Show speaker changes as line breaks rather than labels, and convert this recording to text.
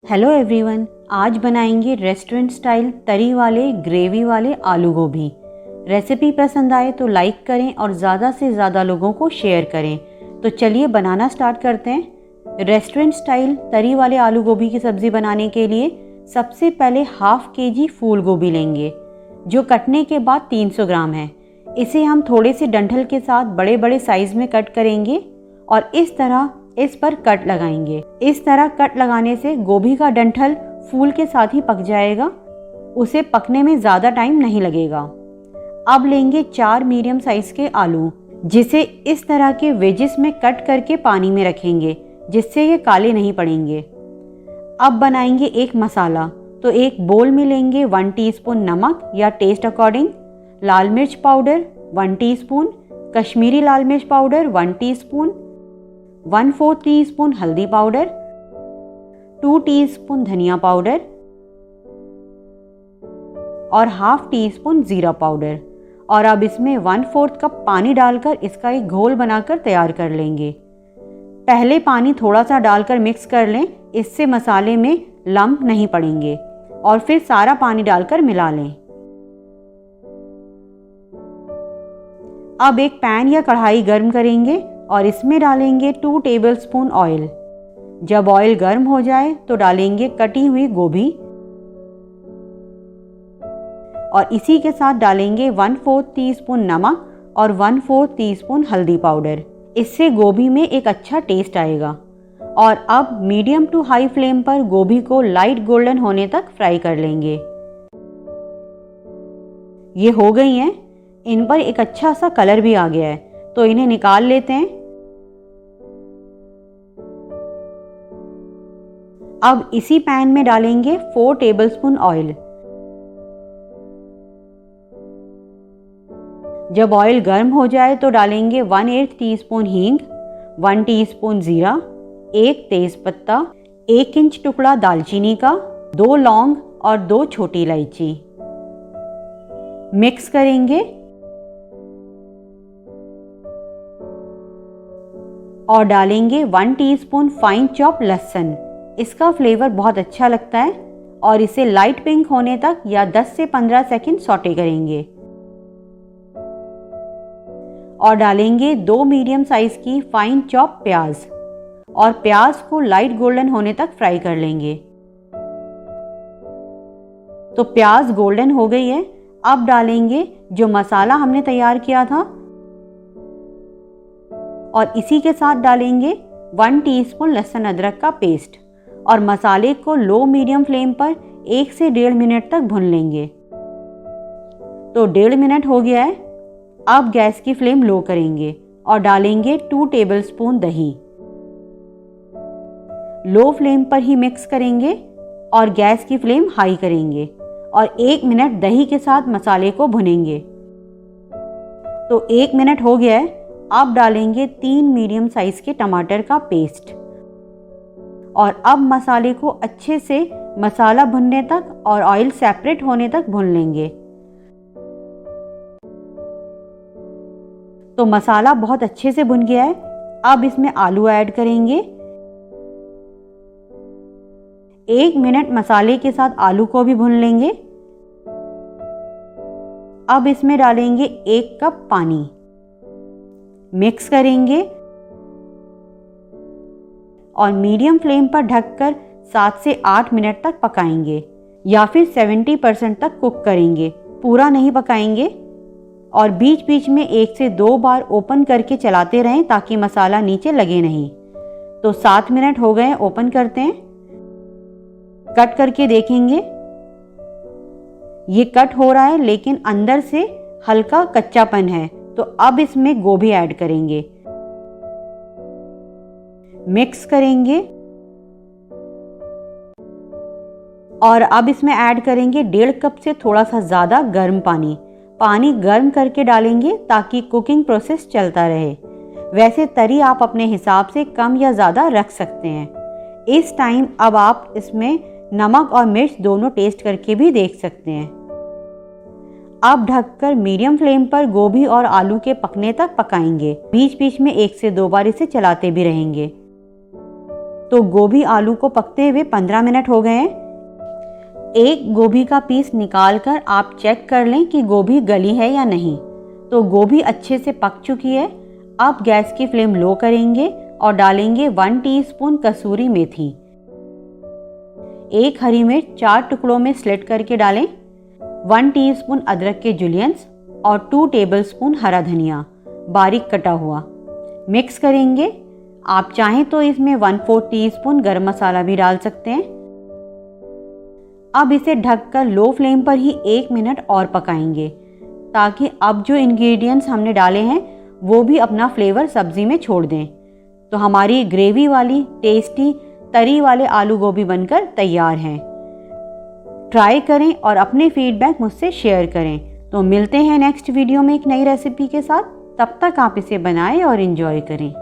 Hello everyone, आज बनाएंगे restaurant style तरी वाले ग्रेवी वाले आलू गोभी। रेसिपी पसंद आए तो लाइक करें और ज़्यादा से ज़्यादा लोगों को शेयर करें। तो चलिए बनाना स्टार्ट करते हैं। रेस्टोरेंट स्टाइल तरी वाले आलू गोभी की सब्ज़ी बनाने के लिए सबसे पहले हाफ केजी फूल गोभी लेंगे, जो कटने के बाद 300 ग्राम है। इसे हम थोड़े से डंठल के साथ बड़े बड़े साइज़ में कट करेंगे और इस तरह इस पर कट लगाएंगे। इस तरह कट लगाने से गोभी का डंठल फूल के साथ ही पक जाएगा, उसे पकने में ज़्यादा टाइम नहीं लगेगा। अब लेंगे 4 मीडियम साइज के आलू, जिसे इस तरह के वेजेस में कट करके पानी में रखेंगे, जिससे ये काले नहीं पड़ेंगे। अब बनाएंगे एक मसाला। तो एक बोल में लेंगे 1 टीस्पून नमक या टेस्ट अकॉर्डिंग, लाल मिर्च पाउडर 1 टीस्पून, कश्मीरी लाल मिर्च पाउडर 1 टीस्पून, 1/4 टीस्पून हल्दी पाउडर, 2 टीस्पून धनिया पाउडर और हाफ टीस्पून जीरा पाउडर। और अब इसमें 1/4 कप पानी डालकर इसका एक घोल बनाकर तैयार कर लेंगे। पहले पानी थोड़ा सा डालकर मिक्स कर लें, इससे मसाले में लम्प नहीं पड़ेंगे, और फिर सारा पानी डालकर मिला लें। अब एक पैन या कढ़ाई गर्म करेंगे और इसमें डालेंगे 2 टेबलस्पून ऑयल। जब ऑयल गर्म हो जाए तो डालेंगे कटी हुई गोभी और इसी के साथ डालेंगे 1/4 टीस्पून नमक और 1/4 टीस्पून हल्दी पाउडर। इससे गोभी में एक अच्छा टेस्ट आएगा। और अब मीडियम टू हाई फ्लेम पर गोभी को लाइट गोल्डन होने तक फ्राई कर लेंगे। ये हो गई हैं, इन पर एक अच्छा सा कलर भी आ गया है, तो इन्हें निकाल लेते हैं। अब इसी पैन में डालेंगे 4 टेबलस्पून ऑयल। जब ऑयल गर्म हो जाए तो डालेंगे 1/8 टीस्पून हींग, 1 टीस्पून जीरा, 1 तेजपत्ता, 1 इंच टुकड़ा दालचीनी का, 2 लौंग और 2 छोटी इलायची। मिक्स करेंगे और डालेंगे 1 टीस्पून फाइन चॉप लहसुन। इसका फ्लेवर बहुत अच्छा लगता है और इसे लाइट पिंक होने तक या 10 से 15 सेकंड सौटे करेंगे। और डालेंगे 2 मीडियम साइज की फाइन चॉप प्याज और प्याज को लाइट गोल्डन होने तक फ्राई कर लेंगे। तो प्याज गोल्डन हो गई है। अब डालेंगे जो मसाला हमने तैयार किया था और इसी के साथ डालेंगे 1 टीस्पून लहसुन अदरक का पेस्ट और मसाले को लो मीडियम फ्लेम पर 1 से 1.5 मिनट तक भून लेंगे। तो 1.5 मिनट हो गया है। अब गैस की फ्लेम लो करेंगे और डालेंगे 2 टेबलस्पून दही। लो फ्लेम पर ही मिक्स करेंगे और गैस की फ्लेम हाई करेंगे और 1 मिनट दही के साथ मसाले को भुनेंगे। तो 1 मिनट हो गया है। अब डालेंगे 3 मीडियम साइज के टमाटर का पेस्ट और अब मसाले को अच्छे से मसाला भुनने तक और ऑयल सेपरेट होने तक भून लेंगे। तो मसाला बहुत अच्छे से भुन गया है। अब इसमें आलू ऐड करेंगे। 1 मिनट मसाले के साथ आलू को भी भून लेंगे। अब इसमें डालेंगे 1 कप पानी, मिक्स करेंगे और मीडियम फ्लेम पर ढककर 7 से 8 मिनट तक पकाएंगे या फिर 70% तक कुक करेंगे, पूरा नहीं पकाएंगे। और बीच बीच में 1 से 2 बार ओपन करके चलाते रहें ताकि मसाला नीचे लगे नहीं। तो 7 मिनट हो गए, ओपन करते हैं। कट करके देखेंगे, ये कट हो रहा है लेकिन अंदर से हल्का कच्चापन है। तो अब इसमें गोभी ऐड करेंगे, मिक्स करेंगे और अब इसमें ऐड करेंगे 1.5 कप से थोड़ा सा ज़्यादा गर्म पानी। पानी गर्म करके डालेंगे ताकि कुकिंग प्रोसेस चलता रहे। वैसे तरी आप अपने हिसाब से कम या ज़्यादा रख सकते हैं। इस टाइम अब आप इसमें नमक और मिर्च दोनों टेस्ट करके भी देख सकते हैं। अब ढककर मीडियम फ्लेम पर गोभी और आलू के पकने तक पकाएंगे। बीच बीच में 1 से 2 बार इसे चलाते भी रहेंगे। तो गोभी आलू को पकते हुए 15 मिनट हो गए हैं। एक गोभी का पीस निकाल कर आप चेक कर लें कि गोभी गली है या नहीं। तो गोभी अच्छे से पक चुकी है। अब गैस की फ्लेम लो करेंगे और डालेंगे 1 टीस्पून कसूरी मेथी। एक हरी मिर्च 4 टुकड़ों में स्लिट करके डालें। 1 टीस्पून अदरक के जुलियंस और 2 टेबलस्पून हरा धनिया बारीक कटा हुआ। मिक्स करेंगे। आप चाहें तो इसमें 1/4 टीस्पून गरम मसाला भी डाल सकते हैं। अब इसे ढककर लो फ्लेम पर ही 1 मिनट और पकाएंगे, ताकि अब जो इंग्रेडिएंट्स हमने डाले हैं वो भी अपना फ्लेवर सब्जी में छोड़ दें। तो हमारी ग्रेवी वाली टेस्टी तरी वाले आलू गोभी बनकर तैयार हैं। ट्राई करें और अपने फीडबैक मुझसे शेयर करें। तो मिलते हैं नेक्स्ट वीडियो में एक नई रेसिपी के साथ। तब तक आप इसे बनाएं और एंजॉय करें।